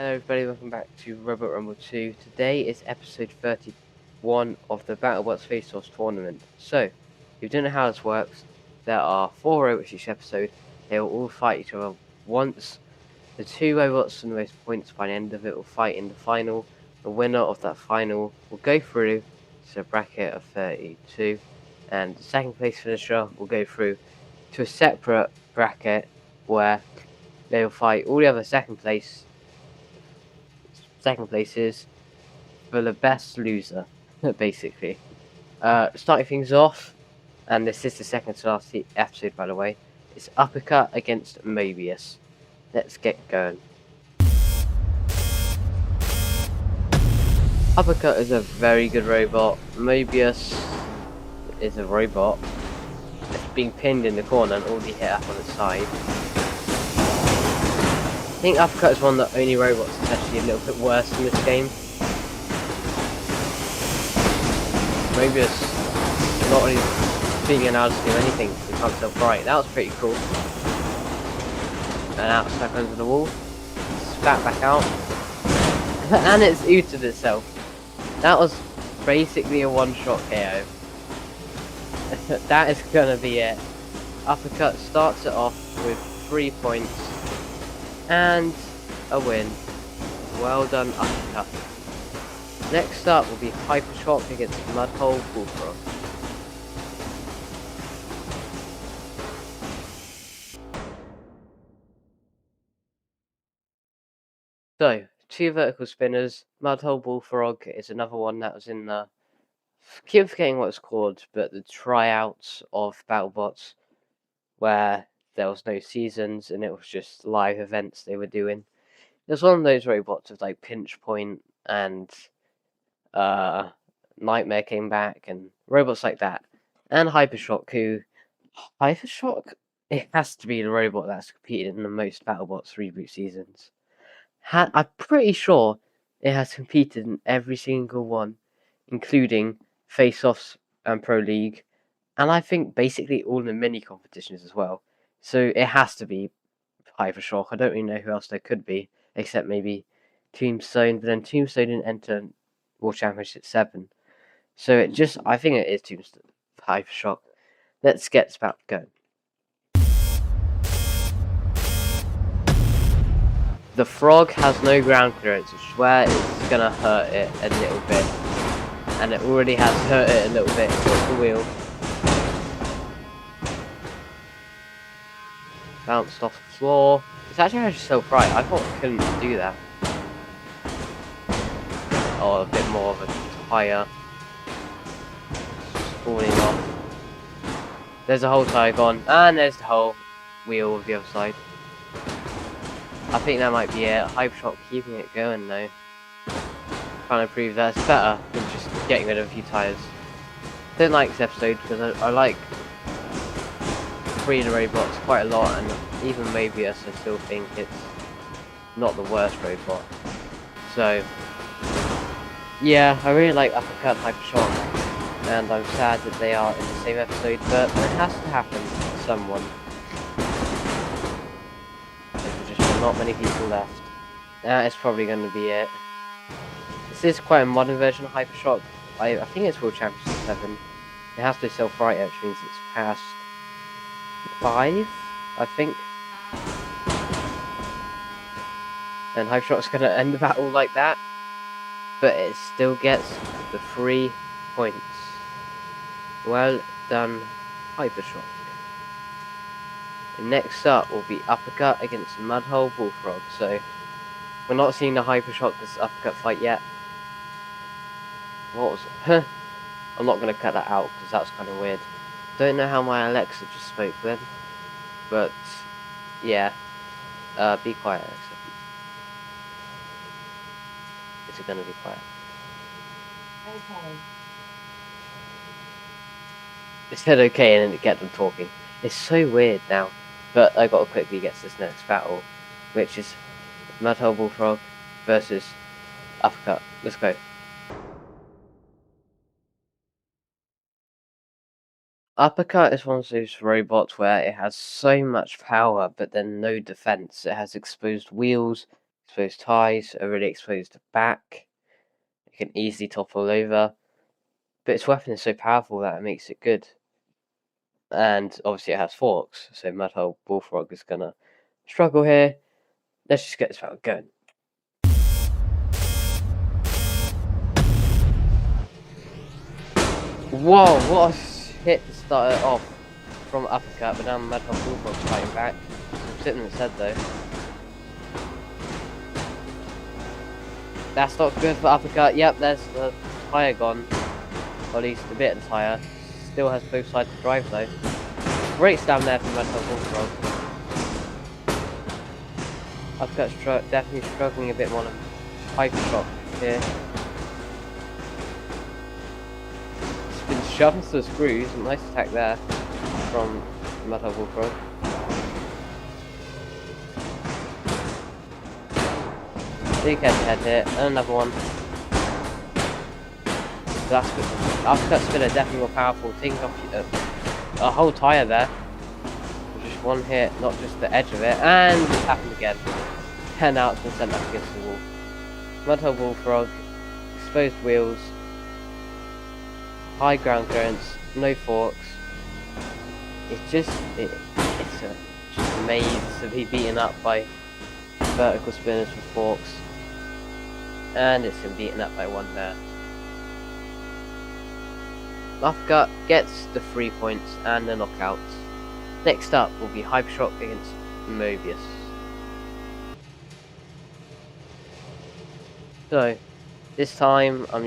Hello everybody, welcome back to Robot Rumble 2. Today is episode 31 of the battlebots faceoffs tournament. So, if you don't know how this works, there are 4 robots each episode. They will all fight each other once. The 2 robots with the most points by the end of it will fight in the final. The winner of that final will go through to a bracket of 32. And the second place finisher will go through to a separate bracket where they will fight all the other second places for the best loser, basically. Starting things off, and this is the second to last episode, by the way, it's Uppercut against Mobius. Let's get going. Uppercut is a very good robot. Mobius is a robot that's being pinned in the corner and already hit up on the side. I think Uppercut is one of the only robots that's actually a little bit worse in this game. Mobius not really being allowed to do anything to become himself right. That was pretty cool. And out stuck under the wall. Spat back out. And it's ooted itself. That was basically a one-shot KO. That is gonna be it. Uppercut starts it off with 3 points. And a win. Well done, Uppercut. Next up will be Hypershock against Mudhole Bullfrog. So, 2 vertical spinners. Mudhole Bullfrog is another one that was in the... I keep forgetting what it's called, but the tryouts of BattleBots, where there was no seasons and it was just live events they were doing. There's one of those robots with like Pinch Point and Nightmare came back and robots like that. And Hypershock, Hypershock? It has to be the robot that's competed in the most BattleBots reboot seasons. I'm pretty sure it has competed in every single one, including faceoffs and Pro League, and I think basically all the mini competitions as well. So it has to be Hypershock. I don't really know who else there could be, except maybe Tombstone, but then Tombstone didn't enter World Championship 7. So I think it is Tombstone, Hypershock. Let's get about going. The frog has no ground clearance, which is where it's gonna hurt it a little bit. And it already has hurt it a little bit. Got the wheel. Bounced off the floor. It's actually self-right. I thought it couldn't do that. Oh, a bit more of a tire. Falling off. There's a whole tire gone. And there's the whole wheel of the other side. I think that might be it. Hypershock keeping it going though. Trying to prove that it's better than just getting rid of a few tires. Don't like this episode because I like 3 of the robots quite a lot, and even Mobius I still think it's not the worst robot. So yeah, I really like Uppercut and Hypershock, and I'm sad that they are in the same episode, but it has to happen to someone. There's just not many people left. That is probably going to be it. This is quite a modern version of Hypershock. I think it's World Championship 7. It has to be self-right, which means it's past 5, I think. And Hypershock's going to end the battle like that. But it still gets the 3 points. Well done, Hypershock. Next up will be Uppercut against Mudhole Bullfrog. So, we're not seeing the Hypershock versus Uppercut fight yet. What was it? I'm not going to cut that out because that was kind of weird. Don't know how my Alexa just spoke then. But, yeah. Be quiet, Alexa. Is it going to be quiet? Okay. It said okay and then it kept them talking. It's so weird now. But I got to quickly get to this next battle, which is Mudhole Bullfrog versus Uppercut. Let's go. Uppercut is one of those robots where it has so much power, but then no defense. It has exposed wheels, exposed thighs, a really exposed back. It can easily topple over. But its weapon is so powerful that it makes it good. And obviously it has forks, so Mudhole Bullfrog is gonna struggle here. Let's just get this battle going. Whoa, what a hit to start it off from uppercut, but now Mudhole Bullfrog's fighting back. I'm sitting in its head though. That's not good for uppercut. Yep, there's the tyre gone. Or at least a bit of the tyre. Still has both sides to drive though. Great stab there from Mudhole Bullfrog. Uppercut's definitely struggling a bit more than hypershock here. It's been shoved to the screws. Nice attack there from Mudhole Bullfrog. Big head here, and another one. That's good. Uppercut spinner definitely more powerful. Taking off a whole tyre there. Just one hit, not just the edge of it, and it's happened again. 10 out and sent up against the wall. Mudhole Bullfrog, exposed wheels, high ground clearance, no forks. It's just made to be beaten up by vertical spinners with forks, and it's been beaten up by one there. Uppercut gets the 3 points and the knockout. Next up will be Hypershock against Mobius. So, this time I'm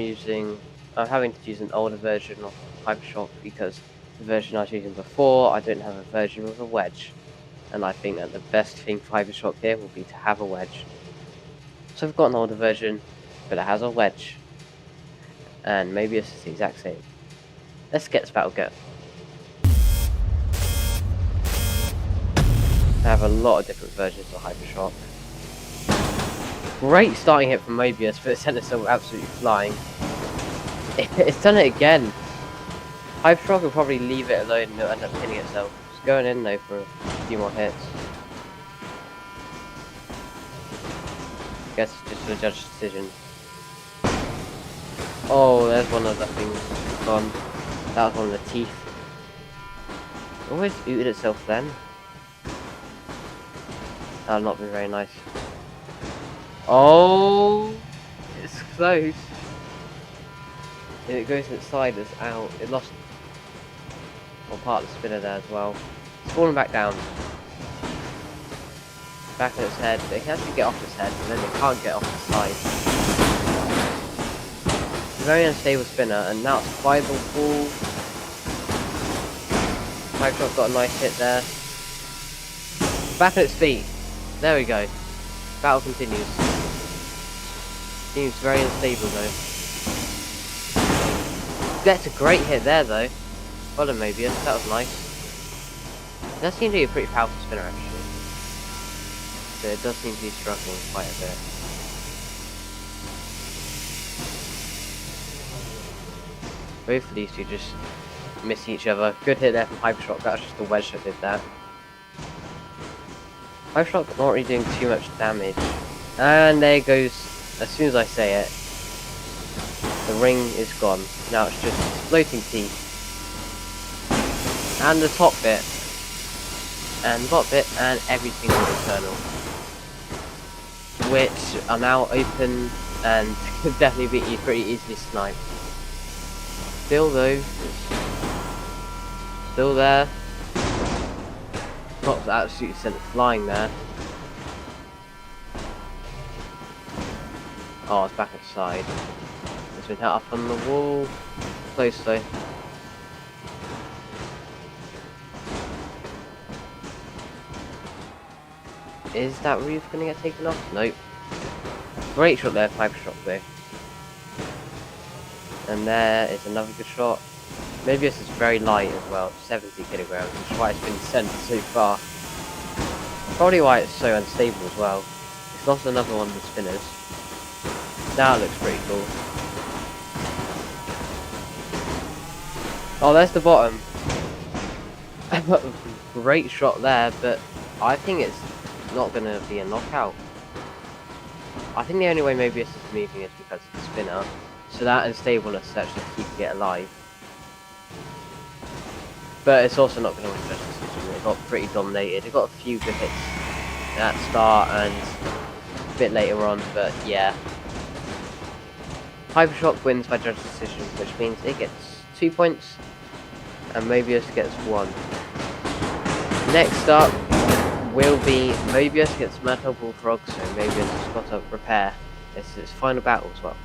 having to use an older version of Hypershock because the version I was using before, I don't have a version with a wedge. And I think that the best thing for Hypershock here will be to have a wedge. So I've got an older version, but it has a wedge. And Mobius is the exact same. Let's get this battle going. I have a lot of different versions of Hypershock. Great starting hit from Mobius, but it sent itself absolutely flying. It's done it again. Hypershock will probably leave it alone and it'll end up pinning itself. It's going in though for a few more hits. Guess it's just for the judge's decision. Oh, there's one of the things gone. That was one of the teeth. Always ooted itself then. That would not be very nice. Oh, it's close. If it goes inside, it's out. It lost one part of the spinner there as well. It's falling back down. Back on its head. They can actually get off its head, and then they can't get off the side. Very unstable spinner, and now it's 5 or 4. Hypershock got a nice hit there. Back on its feet. There we go. Battle continues. Seems very unstable though. Gets a great hit there though. Well done Mobius, that was nice. It does seem to be a pretty powerful spinner actually. But it does seem to be struggling quite a bit. Both of these two just miss each other. Good hit there from Hypershock, that was just the wedge that did that. Hypershock not really doing too much damage. And there it goes, as soon as I say it, the ring is gone. Now it's just floating teeth. And the top bit. And the bottom bit, and every single internal. Which are now open and could definitely be pretty easily sniped. Still though, still there. Top's absolutely sent flying there. Oh, it's back inside. It's been hit up on the wall. Close though. Is that roof gonna get taken off? Nope. Great shot there, Hypershock though. And there is another good shot. Mobius is very light as well, 70 kilograms, which is why it's been sent so far. Probably why it's so unstable as well. It's lost another one of the spinners. Now it looks pretty cool. Oh, there's the bottom. Great shot there, but I think it's not going to be a knockout. I think the only way Mobius is moving is because of the spinner, so that unstableness is actually keeping it alive. But it's also not going to win judge decision. It got pretty dominated. It got a few good hits at the start and a bit later on, but yeah. Hypershock wins by judge decision, which means it gets 2 points and Mobius gets 1. Next up will be Mobius against Mad Hog Bullfrog, so Mobius has got to prepare. This is its final battle as well.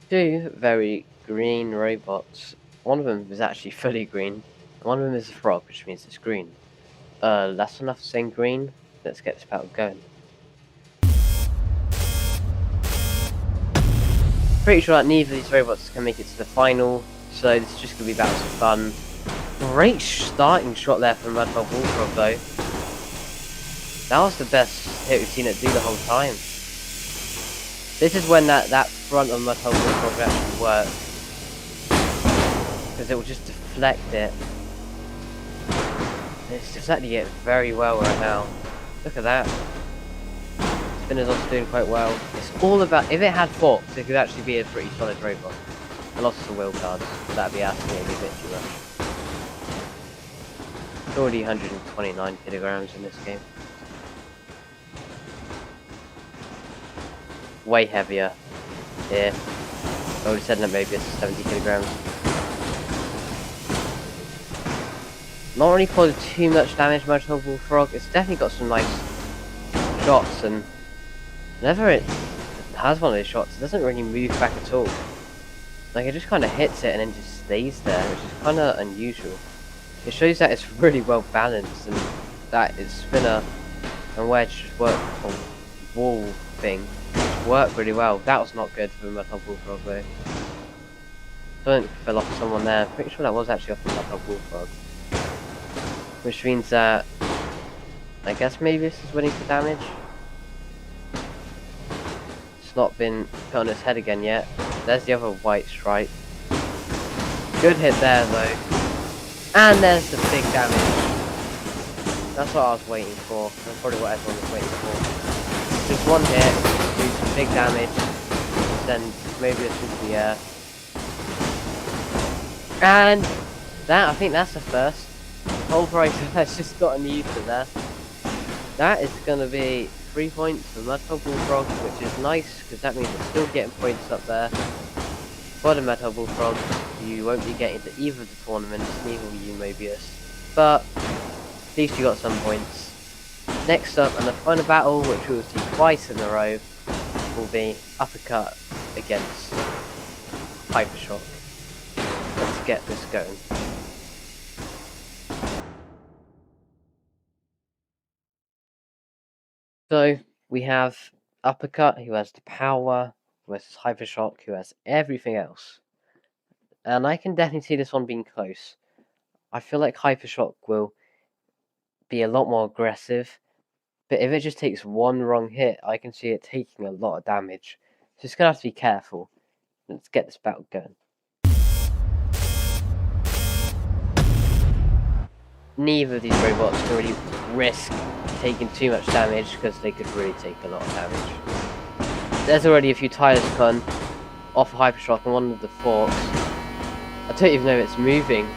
Two very green robots. One of them is actually fully green. One of them is a frog, which means it's green. That's enough saying green. Let's get this battle going. Pretty sure that neither of these robots can make it to the final, so this is just going to be battles for fun. Great starting shot there from Mad Hog Bullfrog though. That was the best hit we've seen it do the whole time. This is when that front of Mad Hog Bullfrog actually works. Because it will just deflect it. It's deflecting it very well right now. Look at that. Spinner's also doing quite well. It's all about, if it had forks, it could actually be a pretty solid robot. And lots of wheel cards, that'd be asking maybe a bit too much. It's already 129 kilograms in this game. Way heavier here. I would have said that maybe it's 70 kilograms. Not really causing too much damage, Mad Hog Bullfrog. It's definitely got some nice shots, and whenever it has one of those shots, it doesn't really move back at all. Like, it just kind of hits it and then just stays there, which is kind of unusual. It shows that it's really well balanced and that its spinner and wedge just work on wall thing. Worked really well. That was not good for the Mad Hog Bullfrog though. Something fell off someone there. Pretty sure that was actually off the Mad Hog Bullfrog. Which means that I guess maybe this is winning for damage. It's not been put on its head again yet. There's the other white stripe. Good hit there though. And there's the big damage. That's what I was waiting for. That's probably what everyone was waiting for. Just one hit, do some big damage, send Mobius into the air. And that, I think that's the first. Pulverizer has just gotten used to that. That is going to be 3 points for Mad Hog Bullfrog, which is nice because that means we're still getting points up there. For the Mad Hog Bullfrog, you won't be getting to either of the tournaments, neither will you, Mobius. But at least you got some points. Next up, and the final battle, which we will see twice in a row, will be uppercut against hypershock. Let's get this going. So we have uppercut, who has the power, versus hypershock, who has everything else. And I can definitely see this one being close. I feel like hypershock will be a lot more aggressive. But if it just takes one wrong hit, I can see it taking a lot of damage. So it's going to have to be careful. Let's get this battle going. Neither of these robots can really risk taking too much damage because they could really take a lot of damage. There's already a few tires gone off of hypershock on one of the forks. I don't even know if it's moving.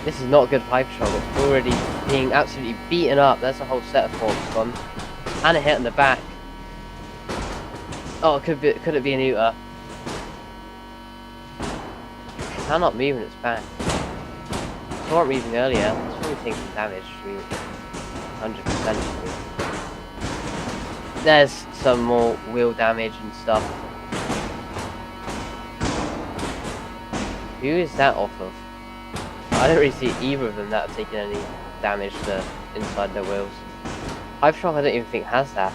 This is not good for hypershock. It's already being absolutely beaten up. There's a whole set of forks gone. And a hit in the back. Oh, could it be an Uta? It cannot move in its back. It wasn't moving earlier. It's probably taking some damage. 100%. There's some more wheel damage and stuff. Who is that off of? I don't really see either of them that have taken any damage to inside their wheels. Hypershock I don't even think has that.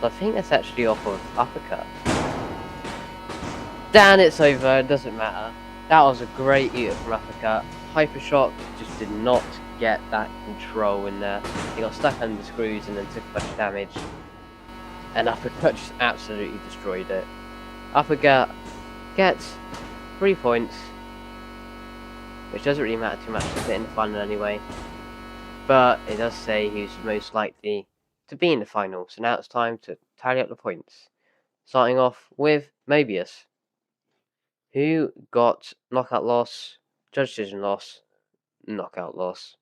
So I think that's actually off of uppercut. Dan, it's over, it doesn't matter. That was a great eater from uppercut. Hypershock just did not get that control in there. He got stuck under the screws and then took a bunch of damage. And uppercut just absolutely destroyed it. Uppercut gets 3 points. Which doesn't really matter too much, it's in the final anyway. but it does say who's most likely to be in the final. So now it's time to tally up the points. Starting off with Mobius, who got knockout loss, judge decision loss, knockout loss.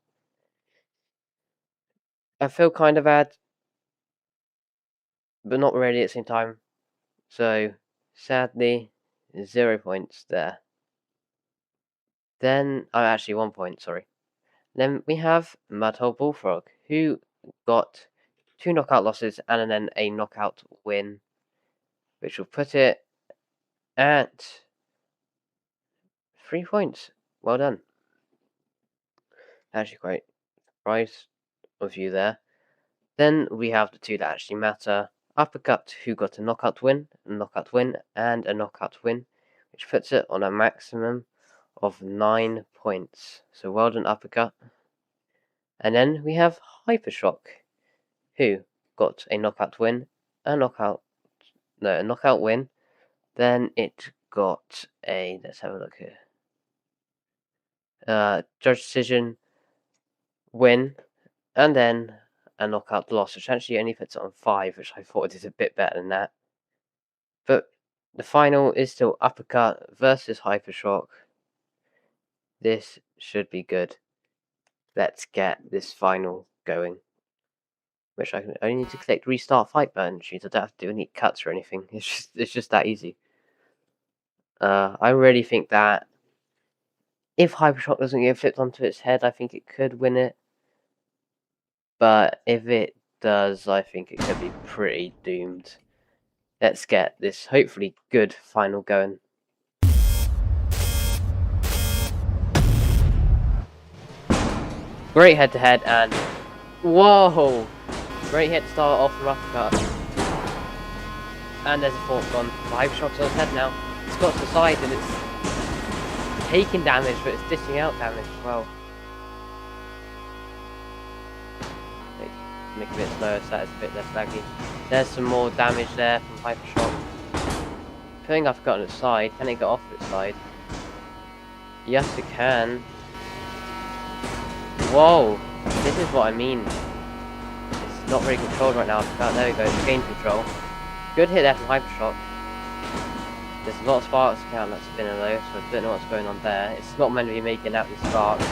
I feel kind of bad, but not really at the same time. So, sadly, 0 points there. Then, oh, actually 1 point, sorry. Then we have Mudhole Bullfrog, who got 2 knockout losses and then a knockout win, which will put it at 3 points. Well done. Actually, quite surprised of you there. Then we have the 2 that actually matter. Uppercut, who got a knockout win, and a knockout win, which puts it on a maximum of 9 points. So well done, Uppercut. And then we have Hypershock, who got a knockout win, a knockout win. Then it got a, let's have a look here, judge decision win, and then a knockout loss, which actually only puts it on 5, which I thought is a bit better than that. But the final is still Uppercut versus Hypershock. This should be good. Let's get this final going. Which I only need to click restart fight button. Jeez, I don't have to do any cuts or anything. It's just that easy. I really think that if Hypershock doesn't get flipped onto its head, I think it could win it. But if it does, I think it could be pretty doomed. Let's get this hopefully good final going. Great head-to-head, and whoa! Great hit to start off the uppercut. And there's a fourth one. The Hypershock's on its head now. It's got to the side and it's taking damage, but it's dishing out damage as well. Make it a bit slower so that it's a bit less laggy. There's some more damage there from Hypershock. Putting uppercut on its side. Can it get off its side? Yes, it can. Whoa! This is what I mean. It's not really controlled right now. There we go, it's gained control. Good hit there from Hypershock. There's a lot of sparks coming out of that spinner though, so I don't know what's going on there. It's not meant to be making out these sparks.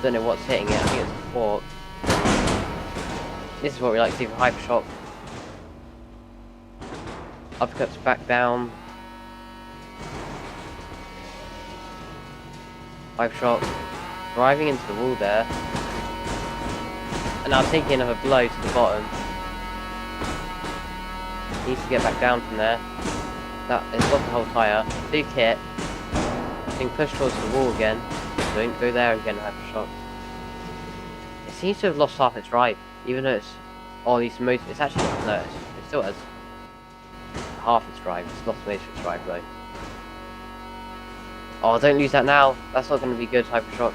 Don't know what's hitting it, I think it's the fork. This is what we like to see from Hypershock. Uppercuts back down. Hypershock driving into the wall there. And now taking another blow to the bottom. Needs to get back down from there. That is lost the whole tyre. Big hit. Being pushed towards the wall again. Don't go there again, Hypershock. It seems to have lost half its drive, even though it's at least most. It's actually no, it still has half its drive. It's lost most of its drive though. Oh, don't lose that now. That's not going to be good, Hypershock.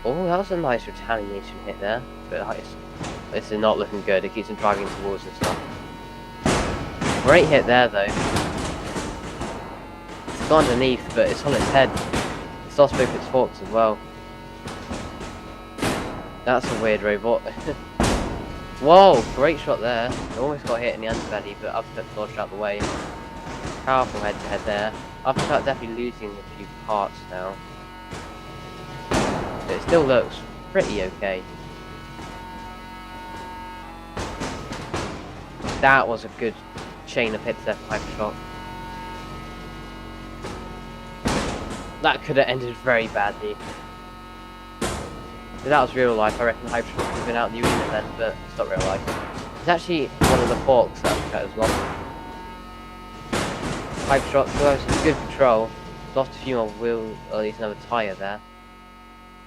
Oh, that was a nice retaliation hit there, but this is not looking good. It keeps him driving towards and stuff. Great hit there though. It's gone underneath, but it's on its head. It's lost both its forks as well. That's a weird robot. Whoa, great shot there. It almost got hit in the underbelly, but uppercut dodged out the way. Powerful head to head there. Uppercut definitely losing a few parts now. But it still looks pretty okay. That was a good chain of hits there for Hypershock. That could have ended very badly. If that was real life, I reckon Hypershock would have been out in the arena then, but it's not real life. It's actually one of the forks that Uppercut has lost. Hypershock still has some good control. Lost a few more wheels, or at least another tyre there.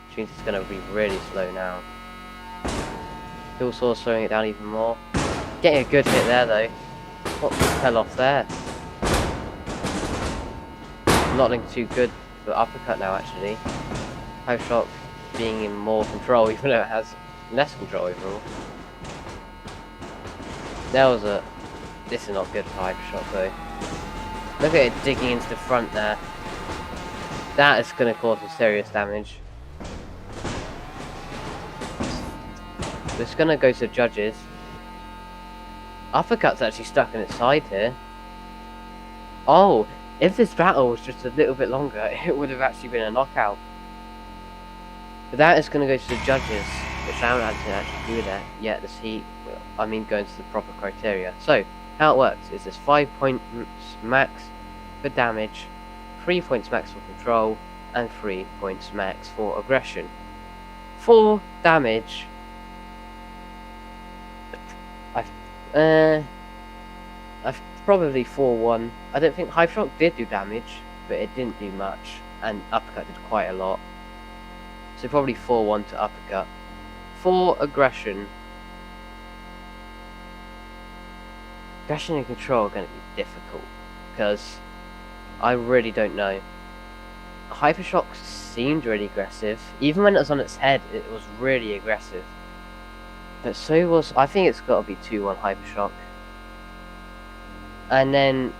Which means it's going to be really slow now. Fuel source slowing it down even more. Getting a good hit there though. What fell off there? Not looking too good for Uppercut now actually. Hypershock being in more control even though it has less control overall. This is not good for Hypershock though. Look at it digging into the front there. That is going to cause some serious damage. It's gonna go to the judges. Uppercut's actually stuck in its side here. Oh, if this battle was just a little bit longer, it would have actually been a knockout. But that is going to go to the judges, which I haven't had to actually do that yet this heat. I mean, going to the proper criteria. So, how it works is there's 5 points max for damage, 3 points max for control, and 3 points max for aggression. For damage, I've probably 4-1. I don't think hypershock did do damage, but it didn't do much, and uppercut did quite a lot. So probably 4-1 to uppercut. For aggression and control are going to be difficult, because I really don't know. Hypershock seemed really aggressive. Even when it was on its head, it was really aggressive. But so was... I think it's got to be 2-1 hypershock. And then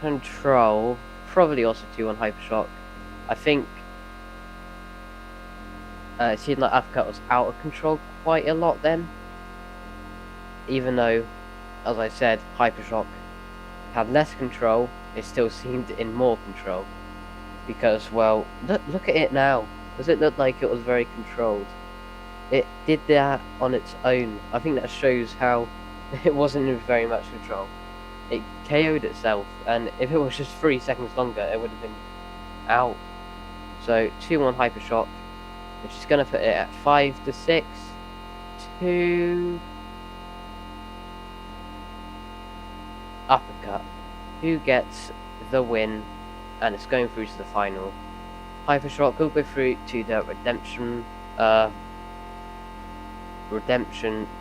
control, probably also 2-1 hypershock. I think it seemed like uppercut was out of control quite a lot then. Even though, as I said, hypershock had less control, it still seemed in more control. Because, well, look at it now. Does it look like it was very controlled? It did that on its own. I think that shows how it wasn't in very much control. It KO'd itself, and if it was just 3 seconds longer, it would have been out. So 2-1 hypershock, which is going to put it at 5-6 to uppercut, who gets the win, and it's going through to the final. Hypershock will go through to the redemption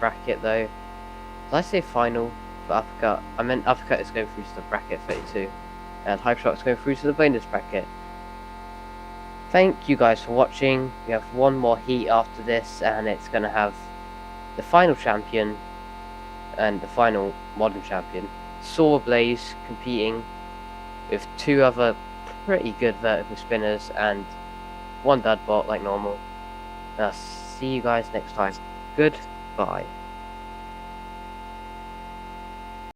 bracket though. Did I say final for uppercut? I meant uppercut is going through to the bracket 32, and hypershock is going through to the bonus bracket. Thank you guys for watching. We have one more heat after this, and it's going to have the final champion and the final modern champion, Sawblaze, competing with 2 other pretty good vertical spinners and 1 dud bot like normal. I'll see you guys next time. Goodbye.